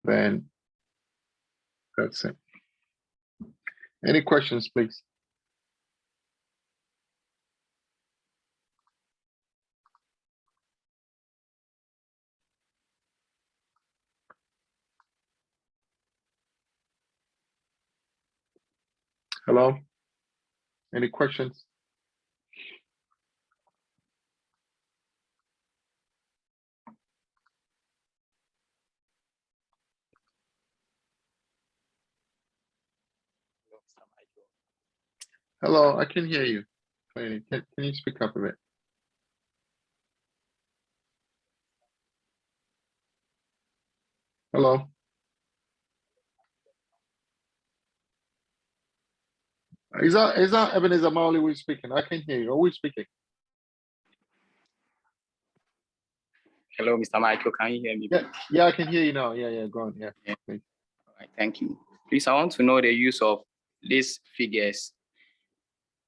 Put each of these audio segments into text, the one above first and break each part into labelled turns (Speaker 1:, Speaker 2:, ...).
Speaker 1: then that's it. Any questions, please? Hello? Any questions? Hello, I can hear you. Can you speak up a bit? Hello? Is that Ebenezer Mowley who's speaking? I can hear you. Who is speaking?
Speaker 2: Hello, Mr. Michael. Can you hear me?
Speaker 1: Yeah, I can hear you now. Yeah, go on. Yeah. Please.
Speaker 2: All right, thank you. Please, I want to know the use of these figures,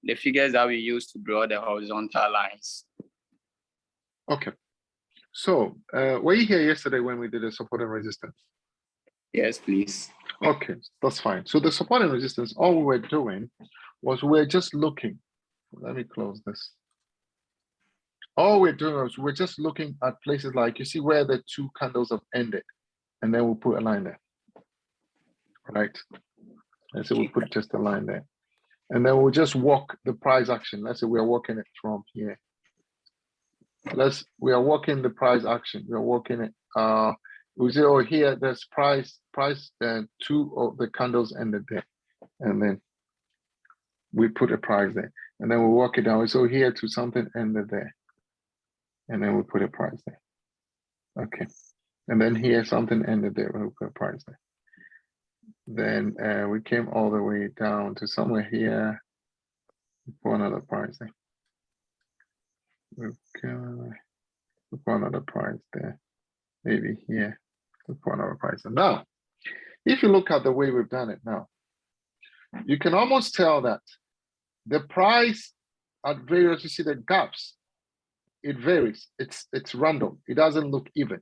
Speaker 2: the figures that we use to draw the horizontal lines.
Speaker 1: Okay. So, were you here yesterday when we did the support and resistance?
Speaker 2: Yes, please.
Speaker 1: Okay, that's fine. So the support and resistance, all we were doing was we're just looking. Let me close this. All we're doing is we're just looking at places like, you see where the two candles have ended, and then we'll put a line there, right? And so we'll put just a line there. And then we'll just walk the price action. Let's say we are walking it from here. We are walking the price action. We are walking it. We say, oh, here there's price, two of the candles ended there. And then we put a price there. And then we walk it down. So here to something ended there. And then we put a price there. Okay. And then here something ended there. We'll put a price there. Then we came all the way down to somewhere here. For another price there. Okay. For another price there. Maybe here. For another price. And now, if you look at the way we've done it now, you can almost tell that the price at various, you see the gaps, it varies. It's random. It doesn't look even,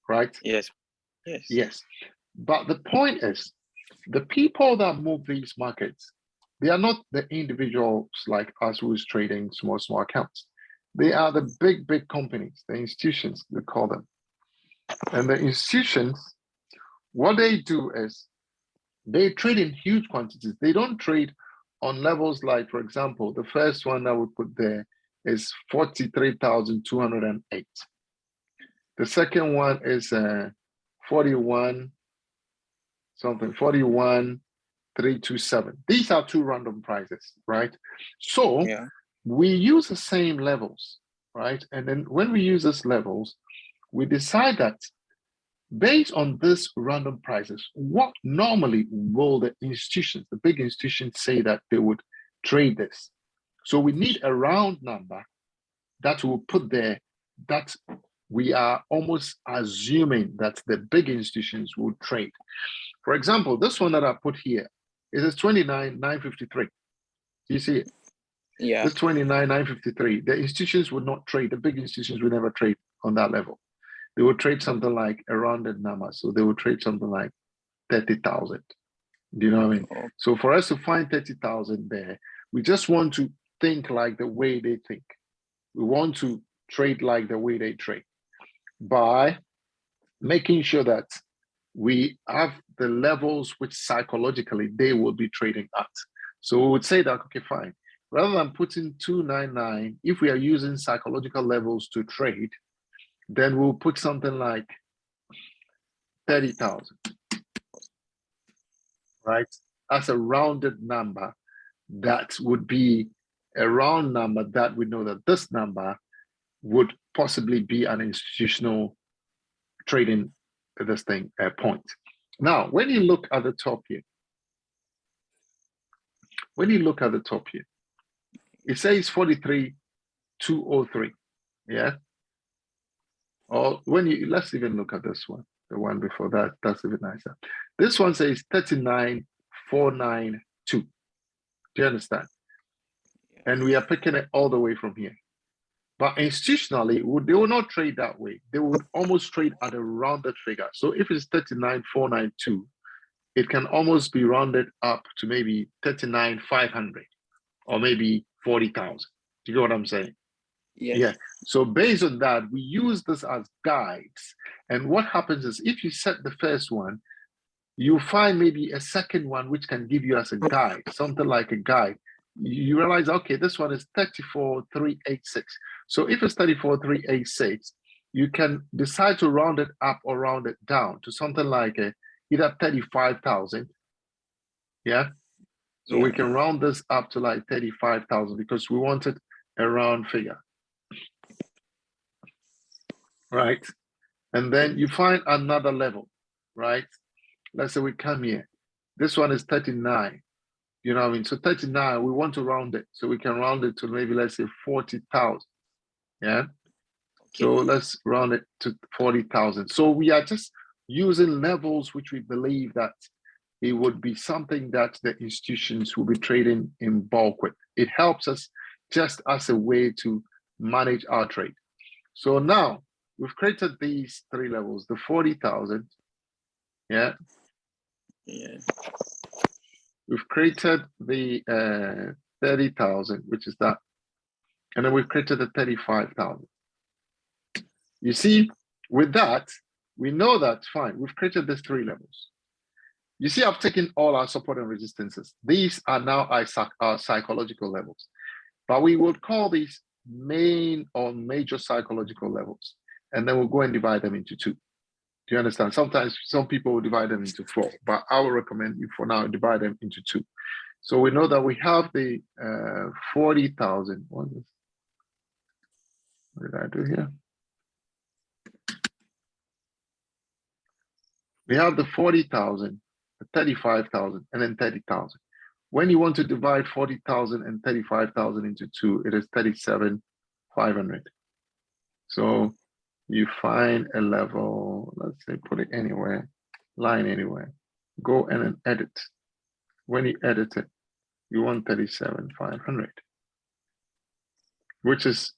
Speaker 1: right?
Speaker 2: Yes.
Speaker 1: But the point is, the people that move these markets, they are not the individuals like us who's trading small accounts. They are the big companies, the institutions, we call them. And the institutions, what they do is they trade in huge quantities. They don't trade on levels like, for example, the first one that we put there is 43,208. The second one is 41,327. These are two random prices, right? So we use the same levels, right? And then when we use these levels, we decide that based on these random prices, what normally will the institutions, the big institutions, say that they would trade this? So we need a round number that we'll put there that we are almost assuming that the big institutions will trade. For example, this one that I put here is 29,953. You see it?
Speaker 2: Yeah.
Speaker 1: This 29,953. The institutions would not trade. The big institutions would never trade on that level. They would trade something like a rounded number. So they would trade something like 30,000. Do you know what I mean? So for us to find 30,000 there, we just want to think like the way they think. We want to trade like the way they trade by making sure that we have the levels which psychologically they will be trading at. So we would say that, okay, fine. Rather than putting 299, if we are using psychological levels to trade, then we'll put something like 30,000, right? That's a rounded number. That would be a round number that we know that this number would possibly be an institutional trading this thing point. Now, when you look at the top here, it says 43,203, yeah? Or when you, let's even look at this one, the one before that, that's even nicer. This one says 39,492. Do you understand? And we are picking it all the way from here. But institutionally, they will not trade that way. They would almost trade at a rounded figure. So if it's 39,492, it can almost be rounded up to maybe 39,500 or maybe 40,000. Do you get what I'm saying?
Speaker 2: Yes.
Speaker 1: Yeah. So based on that, we use this as guides. And what happens is if you set the first one, you find maybe a second one which can give you as a guide, something like a guide. You realize, okay, this one is 34,386. So if it's 34,386, you can decide to round it up or round it down to something like either 35,000. Yeah. So we can round this up to like 35,000 because we wanted a round figure. Right. And then you find another level, right? Let's say we come here. This one is 39. You know what I mean? So 39, we want to round it. So we can round it to maybe, let's say 40,000. Yeah. Okay. So let's round it to 40,000. So we are just using levels which we believe that it would be something that the institutions will be trading in bulk with. It helps us just as a way to manage our trade. So now we've created these three levels, the 40,000. Yeah.
Speaker 2: Yeah.
Speaker 1: We've created the 30,000, which is that. And then we've created the 35,000. You see, with that, we know that, fine, we've created these three levels. You see, I've taken all our support and resistances. These are now our psychological levels. But we would call these main or major psychological levels. And then we'll go and divide them into two. Do you understand? Sometimes some people will divide them into four, but I will recommend you for now divide them into two. So we know that we have the 40,000. What did I do here? We have the 40,000, the 35,000, and then 30,000. When you want to divide 40,000 and 35,000 into two, it is 37,500. So you find a level, let's say, put it anywhere, line anywhere, go and then edit. When you edit it, you want 37,500, which is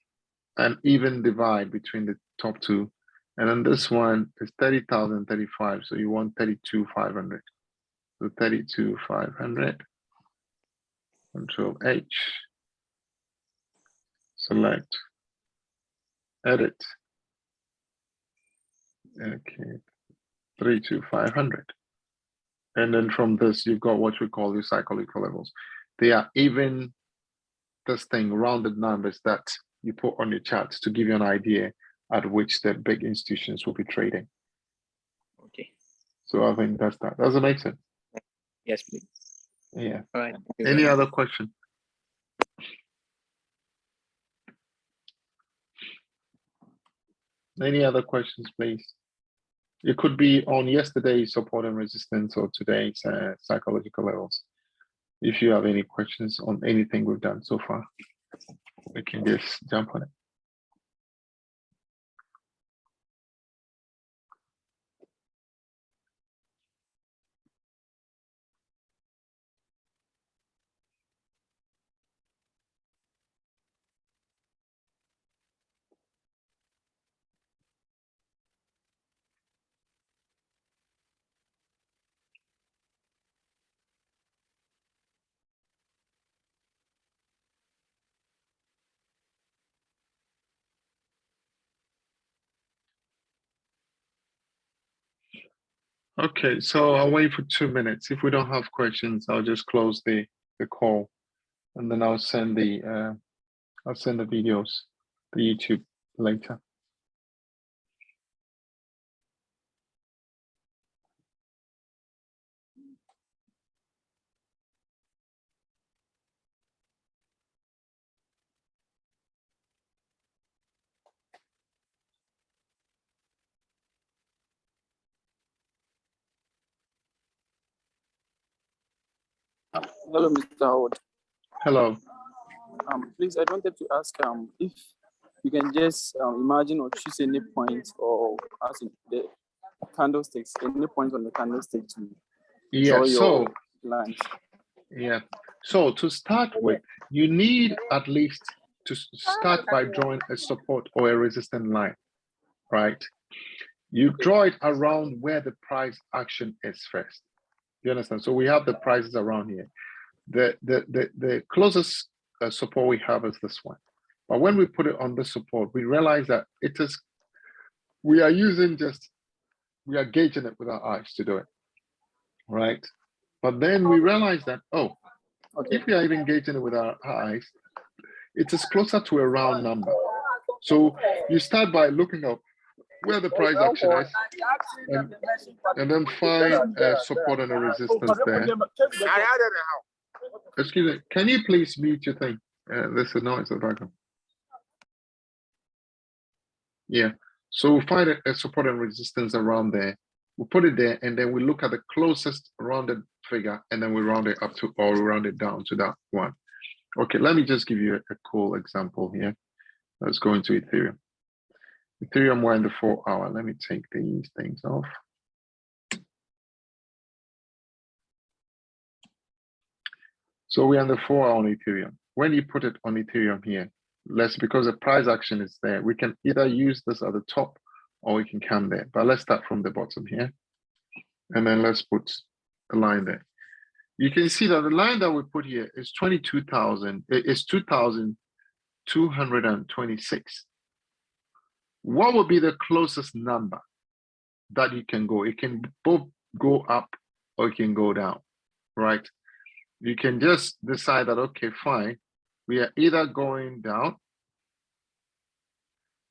Speaker 1: an even divide between the top two. And then this one is 30,035, so you want 32,500. So 32,500, Control H, select, edit. Okay, 32,500. And then from this, you've got what we call your psychological levels. They are even this thing, rounded numbers that you put on your charts to give you an idea at which the big institutions will be trading.
Speaker 2: Okay.
Speaker 1: So I think that's that. Does it make sense?
Speaker 2: Yes, please.
Speaker 1: Yeah.
Speaker 2: All right.
Speaker 1: Any other question? Any other questions, please? It could be on yesterday's support and resistance or today's psychological levels. If you have any questions on anything we've done so far, we can just jump on it. Okay, so I'll wait for 2 minutes. If we don't have questions, I'll just close the call, and then I'll send the videos to YouTube later.
Speaker 3: Hello, Mr. Howard.
Speaker 1: Hello.
Speaker 3: Please, I wanted to ask if you can just imagine or choose any point or as in the candlesticks, any point on the candlestick to draw your lines.
Speaker 1: Yeah. So to start with, you need at least to start by drawing a support or a resistance line, right? You draw it around where the price action is first. You understand? So we have the prices around here. The closest support we have is this one. But when we put it on the support, we realize that we are gauging it with our eyes to do it, right? But then we realize that, oh, if we are even gauging it with our eyes, it is closer to a round number. So you start by looking up where the price action is, and then find a support and a resistance there. Excuse me, can you please mute your thing? There's a noise in the background. Yeah, so we find a support and resistance around there. We put it there, and then we look at the closest rounded figure, and then we round it up to, or we round it down to that one. Okay, let me just give you a cool example here. Let's go into Ethereum. Ethereum, we're in the 4 hour. Let me take these things off. So we're in the 4 hour on Ethereum. When you put it on Ethereum here, because the price action is there, we can either use this at the top or we can come there. But let's start from the bottom here. And then let's put a line there. You can see that the line that we put here is 22,000. It's 2,226. What would be the closest number that you can go? It can both go up or it can go down, right? You can just decide that, okay, fine. We are either going down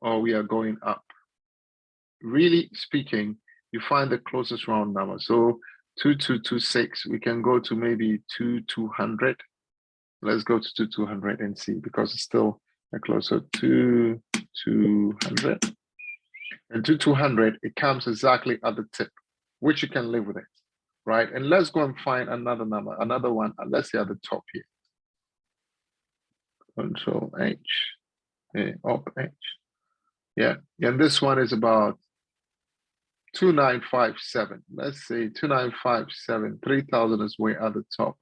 Speaker 1: or we are going up. Really speaking, you find the closest round number. So 2226, we can go to maybe 2200. Let's go to 2200 and see, because it's still a closer 2200. And 2200, it comes exactly at the tip, which you can live with it, right? And let's go and find another number, another one, let's say at the top here. Control H, up H. Yeah, and this one is about 2957. Let's say 2957, 3000 is way at the top.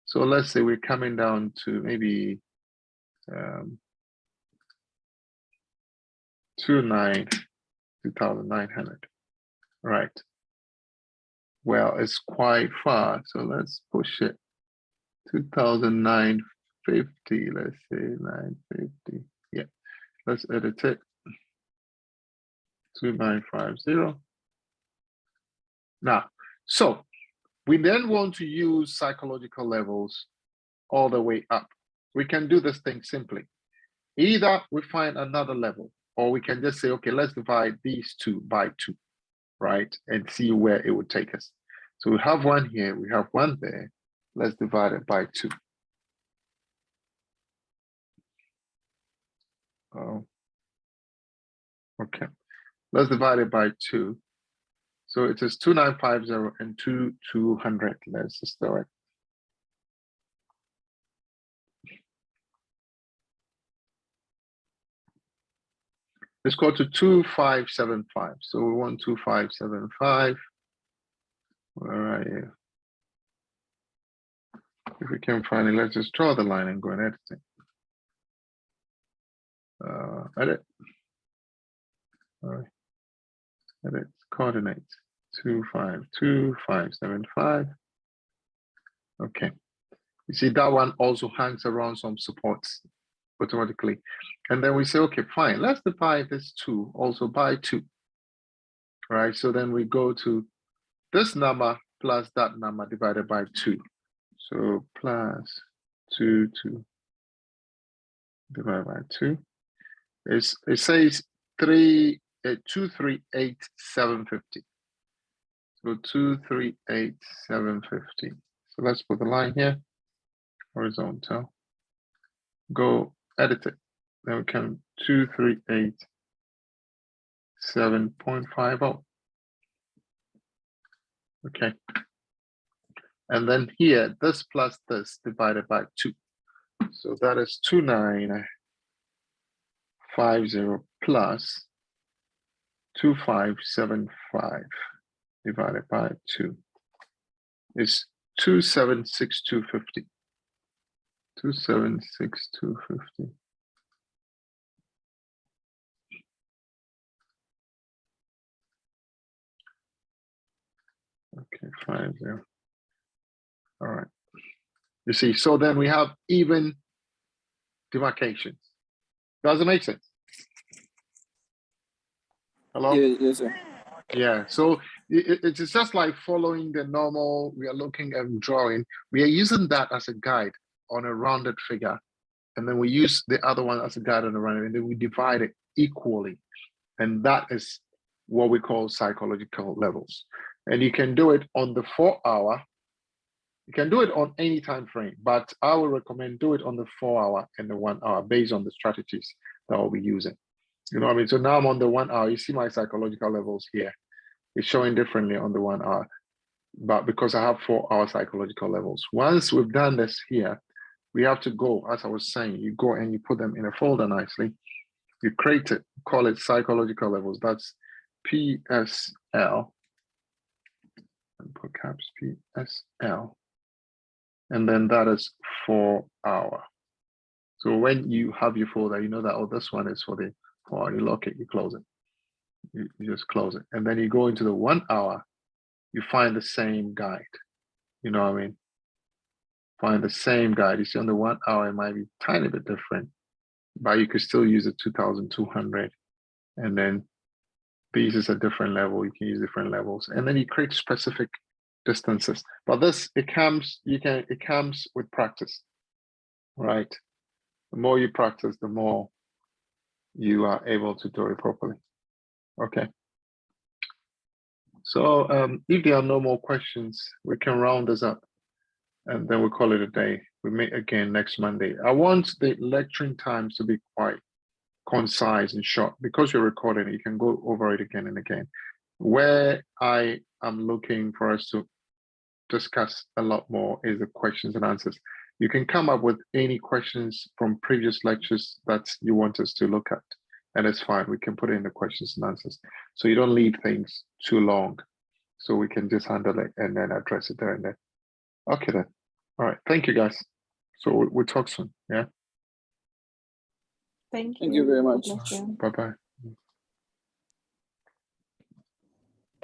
Speaker 1: So let's say we're coming down to maybe 2,900, right? Well, it's quite far, so let's push it. 2,950, let's say 950. Yeah, let's edit it. 2950. Now, so we then want to use psychological levels all the way up. We can do this thing simply. Either we find another level, or we can just say, okay, let's divide these two by 2, right? And see where it would take us. So we have one here, we have one there. Let's divide it by 2. Oh, okay. Let's divide it by 2. So it is 2950 and 2200. Let's just do it. Let's go to 2575. So we want 2575. Where are you? If we can find it, let's just draw the line and go and edit it. Edit. All right. Edit coordinates 252575. Okay. You see that one also hangs around some supports automatically. And then we say, okay, fine, let's divide this 2 also by 2. All right, so then we go to this number plus that number divided by 2. So plus 2 divided by 2. It says 238,750. So 238,750. So let's put the line here, horizontal. Go edit it. Then we can 238,7.50. Okay. And then here, this plus this divided by 2. So that is 2950 plus 2575 divided by 2 is 276,250. 276,250. 0.50. All right. You see, so then we have even demarcations. Does it make sense? Hello?
Speaker 3: Yes, sir.
Speaker 1: Yeah, so it's just like following the normal, we are looking and drawing. We are using that as a guide on a rounded figure. And then we use the other one as a guide on a rounded, and then we divide it equally. And that is what we call psychological levels. And you can do it on the 4 hour. You can do it on any time frame, but I will recommend do it on the 4 hour and the 1 hour based on the strategies that I'll be using. You know what I mean? So now I'm on the 1 hour. You see my psychological levels here. It's showing differently on the 1 hour, but because I have 4 hour psychological levels. Once we've done this here, we have to go, as I was saying, you go and you put them in a folder nicely. You create it, call it psychological levels. That's PSL, and put caps PSL. And then that is 4 hour. So when you have your folder, you know that, oh, this one is for the 4 hour. You lock it, you close it. You just close it. And then you go into the 1 hour, you find the same guide. You know what I mean? Find the same guide. You see on the 1 hour, it might be a tiny bit different, but you could still use the 2,200. And then these is a different level. You can use different levels. And then you create specific distances. But this, it comes with practice, right? The more you practice, the more you are able to do it properly. Okay. So if there are no more questions, we can round this up and then we'll call it a day. We meet again next Monday. I want the lecturing times to be quite concise and short. Because you're recording it, you can go over it again and again. Where I am looking for us to discuss a lot more is the questions and answers. You can come up with any questions from previous lectures that you want us to look at, and it's fine. We can put in the questions and answers, so you don't leave things too long, so we can just handle it and then address it there and then. Okay then. All right. Thank you, guys. So we'll talk soon. Yeah.
Speaker 4: Thank you.
Speaker 3: Thank you very much.
Speaker 4: God bless you.
Speaker 1: Bye-bye.